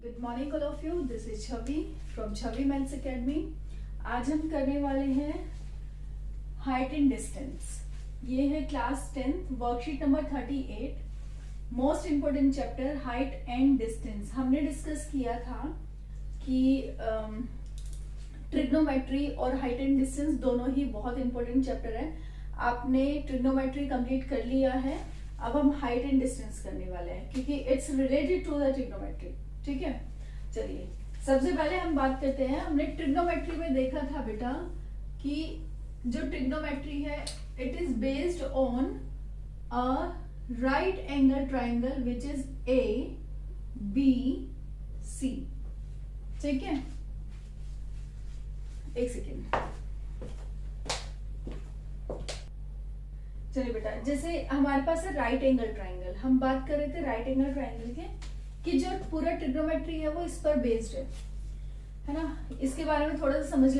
Good morning all of you, this is Chhavi from Chhavi maths academy. आज हम करने वाले हैं हाइट एंड डिस्टेंस। ये है class 10th worksheet number 38, most important chapter height and distance. हमने discuss किया था कि ट्रिग्नोमेट्री और हाइट एंड डिस्टेंस दोनों ही बहुत इंपॉर्टेंट चैप्टर है। आपने ट्रिग्नोमेट्री कंप्लीट कर लिया है, अब हम हाइट एंड डिस्टेंस करने वाले हैं क्योंकि it's related to the trigonometry. ठीक है, चलिए सबसे पहले हम बात करते हैं। हमने ट्रिग्नोमेट्री में देखा था बेटा कि जो ट्रिग्नोमेट्री है it is based on a right angle triangle which is A B C. ठीक है, एक सेकेंड। चलिए बेटा, जैसे हमारे पास है राइट एंगल ट्राइंगल। हम बात कर रहे थे राइट एंगल ट्राइंगल के कि जो पूरा ट्रिग्नोमेट्री है वो इस पर बेस्ड है ना। इसके बारे में थोड़ा सा समझ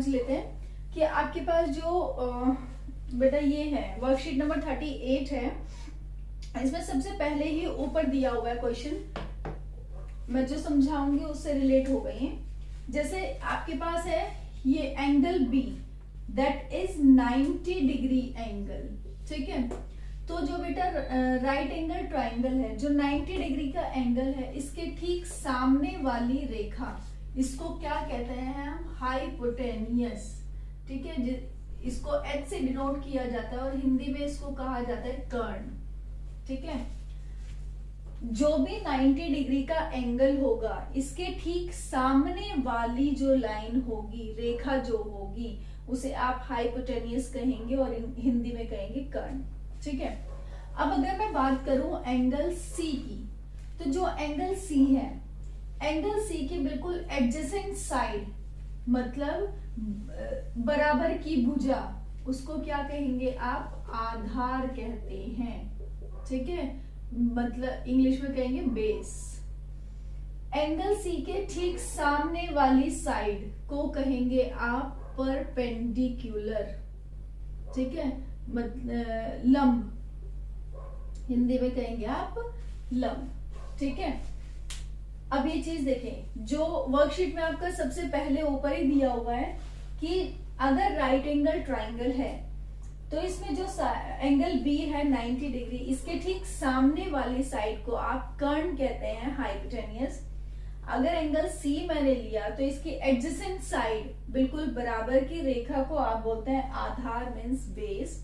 लेते हैं कि आपके पास जो बेटा ये है वर्कशीट नंबर 38 है। इसमें सबसे पहले ही ऊपर दिया हुआ है क्वेश्चन, मैं जो समझाऊंगी उससे रिलेट हो गई है। जैसे आपके पास है ये angle B that is 90 degree angle. ठीक है, तो जो बेटा राइट एंगल ट्राइंगल है जो 90 डिग्री का एंगल है, इसके ठीक सामने वाली रेखा, इसको क्या कहते हैं हम? हाइपोटेनियस। ठीक है, इसको एच से डिनोट किया जाता है और हिंदी में इसको कहा जाता है कर्ण। ठीक है, जो भी 90 डिग्री का एंगल होगा इसके ठीक सामने वाली जो लाइन होगी, रेखा जो होगी, उसे आप हाइपोटेनियस कहेंगे और हिंदी में कहेंगे कर्ण। ठीक है, अब अगर मैं बात करूं एंगल सी की, तो जो एंगल सी है, एंगल सी की बिल्कुल एडजेसेंट साइड, मतलब बराबर की भुजा, उसको क्या कहेंगे आप? आधार कहते हैं। ठीक है, मतलब इंग्लिश में कहेंगे बेस। एंगल सी के ठीक सामने वाली साइड को कहेंगे आप परपेंडिकुलर। ठीक है, मतलब लंब, हिंदी में कहेंगे आप लंब। ठीक है, अब ये चीज देखें, जो वर्कशीट में आपका सबसे पहले ऊपर ही दिया हुआ है कि अगर राइट एंगल ट्राइंगल है तो इसमें जो एंगल बी है 90 डिग्री, इसके ठीक सामने वाली साइड को आप कर्ण कहते हैं, हाइपोटेनियस। अगर एंगल सी मैंने लिया तो इसकी एडजेसेंट साइड, बिल्कुल बराबर की रेखा को आप बोलते हैं आधार, मींस बेस।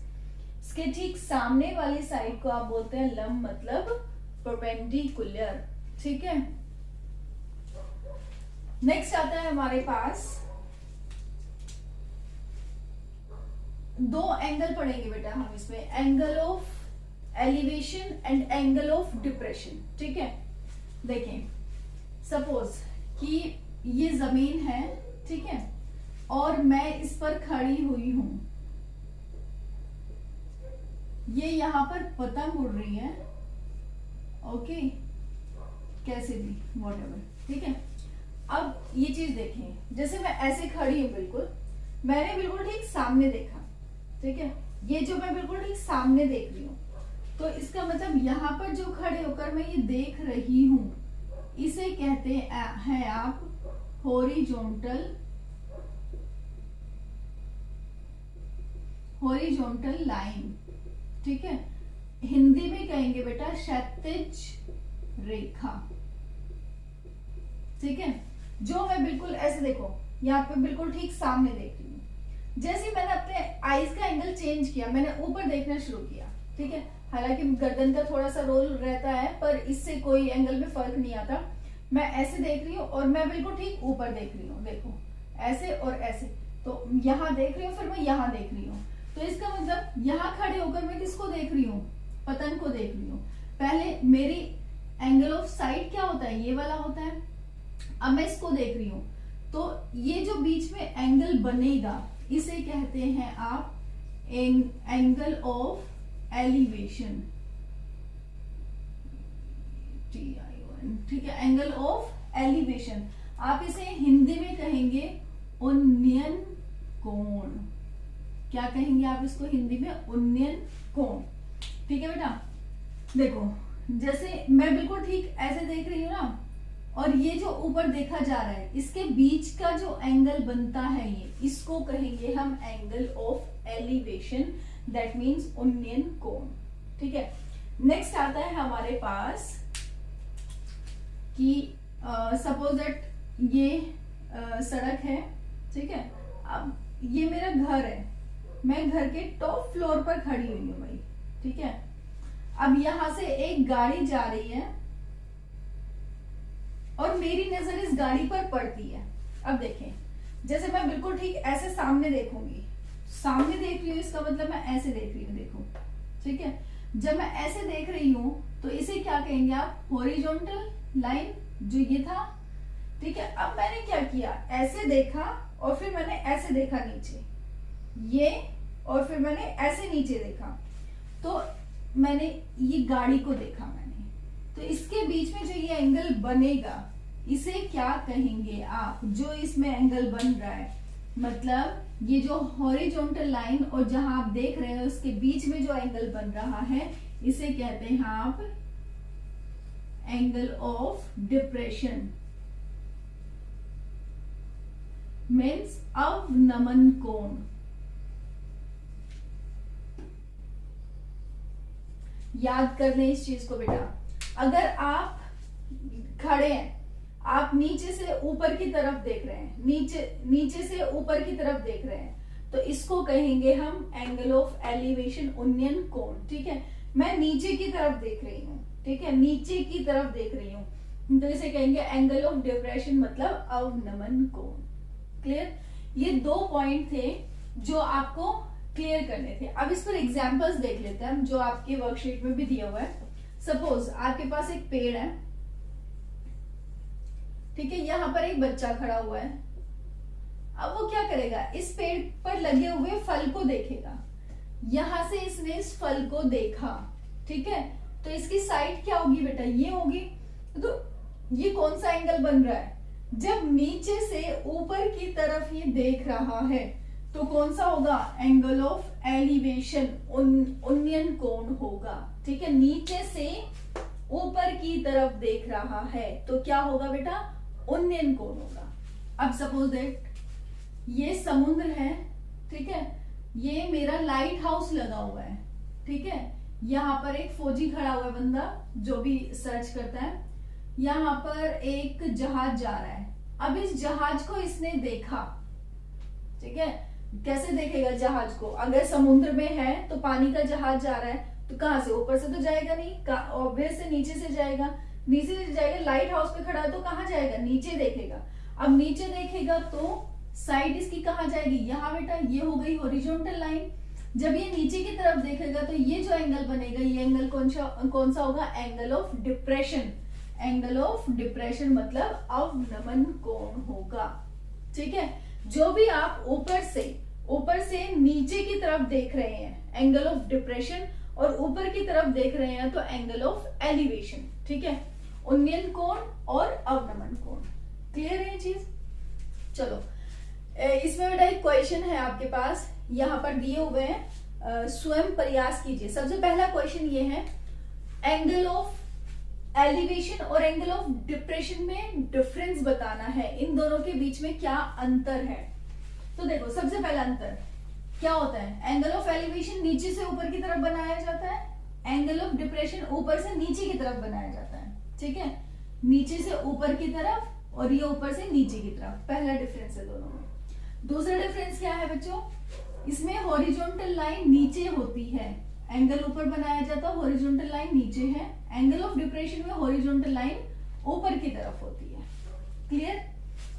इसके ठीक सामने वाली साइड को आप बोलते हैं लंब, मतलब परपेंडिकुलर। ठीक है, नेक्स्ट आता है हमारे पास दो एंगल पढ़ेंगे बेटा हम इसमें, angle of elevation and angle of depression. ठीक है, देखें सपोज कि ये जमीन है, ठीक है, और मैं इस पर खड़ी हुई हूं, ये यहां पर पतंग उड़ रही है। ओके, कैसे भी व्हाटएवर। ठीक है, अब ये चीज देखें, जैसे मैं ऐसे खड़ी हूं, बिल्कुल मैंने बिल्कुल ठीक सामने देखा। ठीक है, ये जो मैं बिल्कुल ठीक सामने देख रही हूं, तो इसका मतलब यहां पर जो खड़े होकर मैं ये देख रही हूं, इसे कहते हैं आप हॉरिजॉन्टल लाइन। ठीक है, हिंदी में कहेंगे बेटा क्षैतिज रेखा। ठीक है, जो मैं बिल्कुल ऐसे, देखो यहाँ पे बिल्कुल ठीक सामने देख रही हूँ। जैसे मैंने अपने आईज का एंगल चेंज किया, मैंने ऊपर देखना शुरू किया। ठीक है, हालांकि गर्दन का थोड़ा सा रोल रहता है पर इससे कोई एंगल में फर्क नहीं आता। मैं ऐसे देख रही हूँ और मैं बिल्कुल ठीक ऊपर देख रही हूँ, देखो ऐसे और ऐसे, तो यहाँ देख रही हूँ, फिर मैं यहाँ देख रही हूँ। तो इसका मतलब यहाँ खड़े होकर मैं किसको देख रही हूँ? पतंग को देख रही हूँ। पहले मेरी एंगल ऑफ साइड क्या होता है? ये वाला होता है। अब मैं इसको देख रही हूँ, तो ये जो बीच में एंगल बनेगा इसे कहते हैं आप एंगल ऑफ एलिवेशन। ठीक है, एंगल ऑफ एलिवेशन। आप इसे हिंदी में कहेंगे उन्नयन कोण। क्या कहेंगे आप इसको हिंदी में? उन्नयन कोण। ठीक है बेटा, देखो जैसे मैं बिल्कुल ठीक ऐसे देख रही हूँ ना, और ये जो ऊपर देखा जा रहा है इसके बीच का जो एंगल बनता है ये, इसको कहेंगे हम angle of elevation, that means onion कोण। ठीक है, नेक्स्ट आता है हमारे पास कि सपोज दैट ये सड़क है, ठीक है, अब ये मेरा घर है, मैं घर के टॉप फ्लोर पर खड़ी हुई हूँ भाई, ठीक है। अब यहां से एक गाड़ी जा रही है और मेरी नजर इस गाड़ी पर पड़ती है। अब देखें, जैसे मैं बिल्कुल ठीक ऐसे सामने देखूंगी, सामने देख रही हूँ इसका मतलब मैं ऐसे देख रही हूँ, देखो, ठीक है। जब मैं ऐसे देख रही हूं तो इसे क्या कहेंगे आप, हॉरिजॉन्टल लाइन, जो ये था, ठीक है। अब मैंने क्या किया, ऐसे देखा और फिर मैंने ऐसे देखा नीचे, ये, और फिर मैंने ऐसे नीचे देखा, तो मैंने ये गाड़ी को देखा मैंने, तो इसके बीच में जो ये एंगल बनेगा इसे क्या कहेंगे आप, जो इसमें एंगल बन रहा है, मतलब ये जो हॉरिजॉन्टल लाइन और जहां आप देख रहे हो उसके बीच में जो एंगल बन रहा है इसे कहते हैं आप एंगल ऑफ डिप्रेशन, मीन्स अवनमन कोण। याद कर लें इस चीज को बेटा, अगर आप खड़े हैं, आप नीचे से ऊपर की तरफ देख रहे हैं, नीचे से ऊपर की तरफ देख रहे हैं, तो इसको कहेंगे हम एंगल ऑफ एलिवेशन, ओनियन कोण। ठीक है, मैं नीचे की तरफ देख रही हूँ, ठीक है, नीचे की तरफ देख रही हूँ, तो इसे कहेंगे एंगल ऑफ डिप्रेशन, मतलब अवनमन कोण। क्लियर? ये 2 पॉइंट थे जो आपको क्लियर करने थे। अब इस पर एग्जांपल्स देख लेते हैं हम, जो आपके वर्कशीट में भी दिया हुआ है। सपोज आपके पास एक पेड़ है, ठीक है, यहाँ पर एक बच्चा खड़ा हुआ है। अब वो क्या करेगा, इस पेड़ पर लगे हुए फल को देखेगा, यहां से इसने इस फल को देखा, ठीक है, तो इसकी साइड क्या होगी बेटा, ये होगी। तो ये कौन सा एंगल बन रहा है, जब नीचे से ऊपर की तरफ ये देख रहा है तो कौन सा होगा, एंगल ऑफ एलिवेशन, ओनियन कोण होगा। ठीक है, नीचे से ऊपर की तरफ देख रहा है तो क्या होगा बेटा, ओनियन कोण होगा। अब सपोज दैट ये समुद्र है, ठीक है, ये मेरा लाइट हाउस लगा हुआ है, ठीक है, यहाँ पर एक फौजी खड़ा हुआ है बंदा जो भी सर्च करता है, यहाँ पर एक जहाज जा रहा है। अब इस जहाज को इसने देखा, ठीक है, कैसे देखेगा जहाज को, अगर समुद्र में है तो पानी का जहाज जा रहा है तो कहां से, ऊपर से तो जाएगा नहीं, ऑब्वियस से नीचे से जाएगा, नीचे से जाएगा, लाइट हाउस पे खड़ा है तो कहां जाएगा, नीचे देखेगा। अब नीचे देखेगा तो साइड इसकी कहां जाएगी, यहाँ बेटा, ये हो गई हॉरिजॉन्टल लाइन। जब ये नीचे की तरफ देखेगा तो ये जो एंगल बनेगा, ये एंगल कौन सा होगा, angle of depression, angle of depression मतलब अवनमन कोण होगा। ठीक है, जो भी आप ऊपर से नीचे की तरफ देख रहे हैं एंगल ऑफ डिप्रेशन, और ऊपर की तरफ देख रहे हैं तो एंगल ऑफ एलिवेशन। ठीक है, ओनियन कोण और अवनमन कोण। क्लियर है ये चीज? चलो, इसमें बेटा एक क्वेश्चन है आपके पास, यहाँ पर दिए हुए हैं, स्वयं प्रयास कीजिए। सबसे पहला क्वेश्चन ये है, एंगल ऑफ एलिवेशन और एंगल ऑफ डिप्रेशन में डिफरेंस बताना है, इन दोनों के बीच में क्या अंतर है। तो देखो, सबसे पहला अंतर क्या होता है, एंगल ऑफ एलिवेशन नीचे से ऊपर की तरफ बनाया जाता है, एंगल ऑफ डिप्रेशन ऊपर से नीचे की तरफ बनाया जाता है। ठीक है, नीचे से ऊपर की तरफ और ये ऊपर से नीचे की तरफ, पहला डिफरेंस है दोनों में। दूसरा डिफरेंस क्या है बच्चों, इसमें हॉरिजॉन्टल लाइन नीचे होती है, एंगल ऊपर बनाया जाता है, हॉरिजॉन्टल लाइन नीचे है। एंगल ऑफ डिप्रेशन में हॉरिजॉन्टल लाइन ऊपर की तरफ होती है। क्लियर?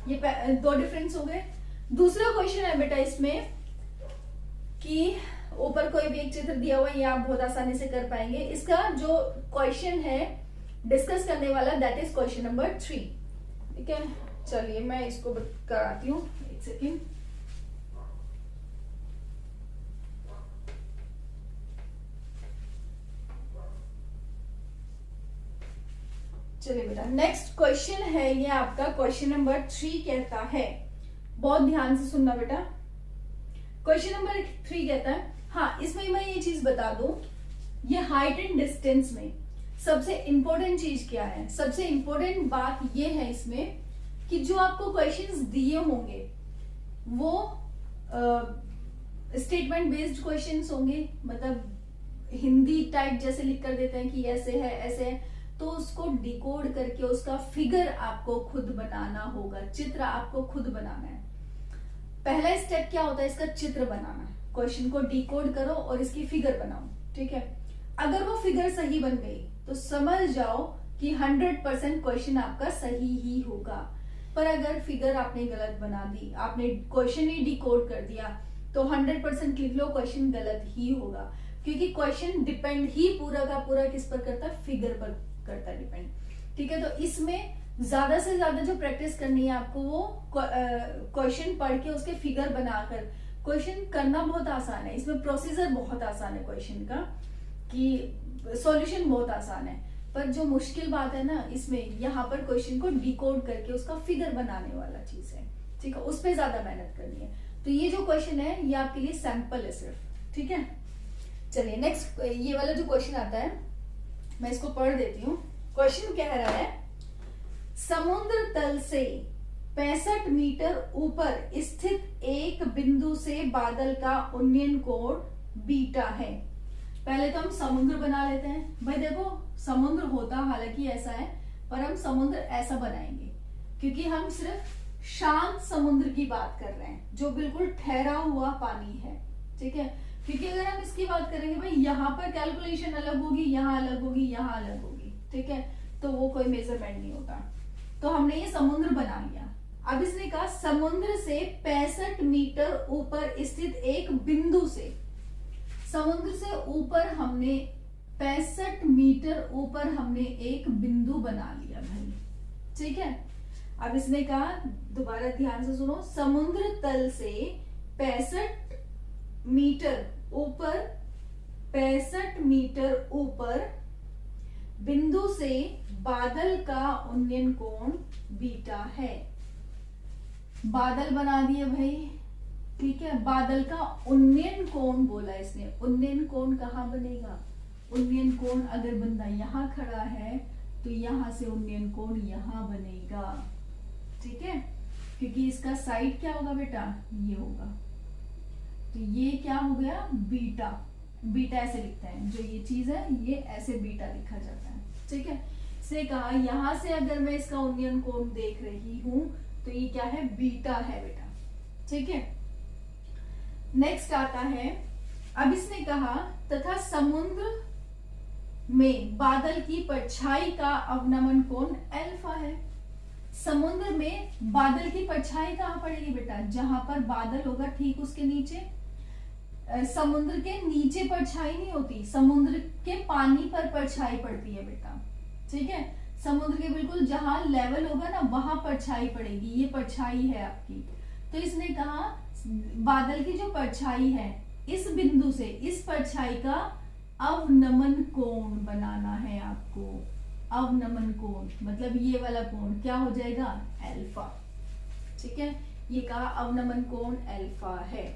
ये 2 डिफरेंस हो गए। दूसरा क्वेश्चन है बेटा इसमें कि ऊपर कोई भी एक चित्र दिया हुआ है, ये आप बहुत आसानी से कर पाएंगे। इसका जो क्वेश्चन है डिस्कस करने वाला, दैट इज क्वेश्चन नंबर 3। ठीक है, चलिए मैं इसको कराती हूँ, एक सेकेंड। चलिए बेटा, नेक्स्ट क्वेश्चन है ये आपका, क्वेश्चन नंबर 3 कहता है, बहुत ध्यान से सुनना बेटा। क्वेश्चन नंबर 3 कहता है, हाँ, इसमें मैं ये चीज बता दूं, ये हाइट एंड डिस्टेंस में सबसे इंपॉर्टेंट चीज क्या है, सबसे इंपॉर्टेंट बात ये है इसमें कि जो आपको क्वेश्चंस दिए होंगे वो स्टेटमेंट बेस्ड क्वेश्चंस होंगे, मतलब हिंदी टाइप जैसे लिख कर देते हैं कि ऐसे है ऐसे है, तो उसको डिकोड करके उसका फिगर आपको खुद बनाना होगा, चित्र आपको खुद बनाना है। पहला स्टेप क्या होता है, इसका चित्र बनाना है। क्वेश्चन को डिकोड करो और इसकी फिगर बनाओ, ठीक है। अगर वो फिगर सही बन गई तो समझ जाओ कि 100% क्वेश्चन आपका सही ही होगा। पर अगर फिगर आपने गलत बना दी, आपने क्वेश्चन ही डिकोड कर दिया, तो 100% लिख लो क्वेश्चन गलत ही होगा, क्योंकि क्वेश्चन डिपेंड ही पूरा का पूरा किस पर करता है, फिगर पर करता है डिपेंड, ठीक है। तो इसमें ज्यादा से ज्यादा जो प्रैक्टिस करनी है आपको वो क्वेश्चन पढ़ के उसके फिगर बनाकर क्वेश्चन करना बहुत आसान है। इसमें प्रोसीजर बहुत आसान है क्वेश्चन का, कि सॉल्यूशन बहुत आसान है, पर जो मुश्किल बात है ना इसमें, यहाँ पर क्वेश्चन को डिकोड करके उसका फिगर बनाने वाला चीज है, ठीक है, उस पर ज्यादा मेहनत करनी है। तो ये जो क्वेश्चन है ये आपके लिए सैंपल है सिर्फ, ठीक है। चलिए नेक्स्ट, ये वाला जो क्वेश्चन आता है मैं इसको पढ़ देती हूँ। क्वेश्चन कह रहा है, समुद्र तल से 65 मीटर ऊपर स्थित एक बिंदु से बादल का उन्नयन कोण बीटा है। पहले तो हम समुद्र बना लेते हैं। भाई देखो समुद्र होता हालांकि ऐसा है, पर हम समुद्र ऐसा बनाएंगे क्योंकि हम सिर्फ शांत समुद्र की बात कर रहे हैं, जो बिल्कुल ठहरा हुआ पानी है, ठीक है। क्योंकि अगर हम इसकी बात करेंगे भाई यहाँ पर कैलकुलेशन अलग होगी, यहाँ अलग होगी, यहाँ अलग होगी, ठीक है, तो वो कोई मेजरमेंट नहीं होता। तो हमने ये समुद्र बना लिया। अब इसने कहा समुद्र से 65 मीटर ऊपर स्थित एक बिंदु से, समुद्र से ऊपर हमने 65 मीटर ऊपर हमने एक बिंदु बना लिया भाई, ठीक है। अब इसने कहा, दोबारा ध्यान से सुनो, समुद्र तल से 65 मीटर ऊपर, 65 मीटर ऊपर बिंदु से बादल का उन्नयन कोण बीटा है। बादल बना दिए भाई, ठीक है। बादल का उन्नयन कोण बोला इसने, उन्नयन कोण कहाँ बनेगा, उन्नयन कोण अगर बंदा यहाँ खड़ा है तो यहाँ से उन्नयन कोण यहाँ बनेगा, ठीक है, क्योंकि इसका साइड क्या होगा बेटा, ये होगा। तो ये क्या हो गया, बीटा। बीटा ऐसे लिखते हैं, जो ये चीज है ये ऐसे बीटा लिखा जाता है, ठीक है। से कहा यहां से अगर मैं इसका उन्नयन कोण देख रही हूं तो ये क्या है, बीटा है बेटा, ठीक है। नेक्स्ट आता है, अब इसने कहा तथा समुद्र में बादल की परछाई का अवनमन कोण अल्फा है। समुद्र में बादल की परछाई कहां पड़ेगी बेटा, जहां पर बादल होगा ठीक उसके नीचे। समुद्र के नीचे परछाई नहीं होती, समुद्र के पानी पर परछाई पड़ती है बेटा, ठीक है। समुद्र के बिल्कुल जहां लेवल होगा ना वहां परछाई पड़ेगी, ये परछाई है आपकी। तो इसने कहा बादल की जो परछाई है इस बिंदु से इस परछाई का अवनमन कोण बनाना है आपको। अवनमन कोण मतलब ये वाला कोण क्या हो जाएगा, अल्फा, ठीक है। ये कहा अवनमन कोण अल्फा है,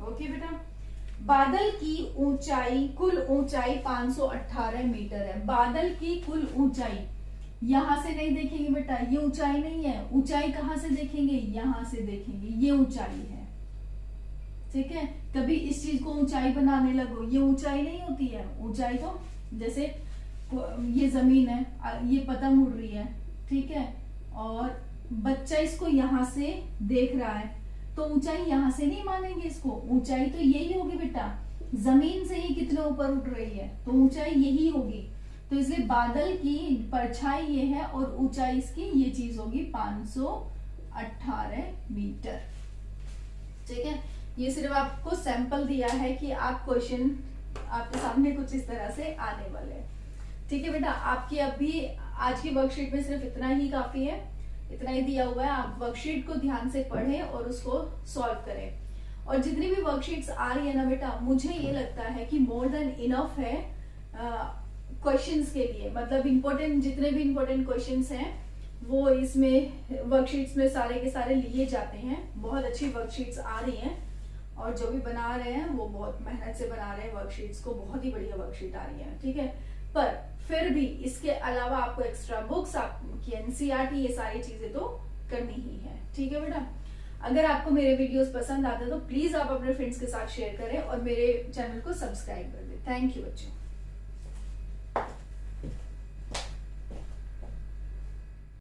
ओके बेटा। बादल की ऊंचाई, कुल ऊंचाई 518 मीटर है। बादल की कुल ऊंचाई यहां से नहीं देखेंगे बेटा, ये ऊंचाई नहीं है। ऊंचाई कहां से देखेंगे, यहां से देखेंगे, ये ऊंचाई है, ठीक है। कभी इस चीज को ऊंचाई बनाने लगो, ये ऊंचाई नहीं होती है। ऊंचाई तो जैसे ये जमीन है, ये पतंग उड़ रही है, ठीक है, और बच्चा इसको यहां से देख रहा है, तो ऊंचाई यहां से नहीं मानेंगे इसको। ऊंचाई तो यही होगी बेटा, जमीन से ही कितने ऊपर उठ रही है तो ऊंचाई यही होगी। तो इसलिए बादल की परछाई ये है और ऊंचाई इसकी ये चीज होगी 518 मीटर, ठीक है। ये सिर्फ आपको सैंपल दिया है कि आप क्वेश्चन आपके सामने कुछ इस तरह से आने वाले हैं, ठीक है बेटा। आपकी अभी आज की वर्कशीट में सिर्फ इतना ही काफी है, इतना ही दिया हुआ है। आप वर्कशीट को ध्यान से पढ़ें और उसको सॉल्व करें। और जितनी भी वर्कशीट्स आ रही है ना बेटा, मुझे ये लगता है कि मोर देन इनफ है क्वेश्चंस के लिए। मतलब इम्पोर्टेंट, जितने भी इम्पोर्टेंट क्वेश्चंस हैं वो इसमें वर्कशीट्स में सारे के सारे लिए जाते हैं। बहुत अच्छी वर्कशीट्स आ रही हैं और जो भी बना रहे हैं वो बहुत मेहनत से बना रहे हैं वर्कशीट्स को, बहुत ही बढ़िया वर्कशीट आ रही है, ठीक है। पर फिर भी इसके अलावा आपको एक्स्ट्रा बुक्स, आपकी एनसीईआरटी, ये सारी चीजें तो करनी ही है। ठीक है बेटा, अगर आपको मेरे वीडियोस पसंद आते हैं तो प्लीज आप अपने फ्रेंड्स के साथ शेयर करें और मेरे चैनल को सब्सक्राइब कर दें। थैंक यू बच्चों।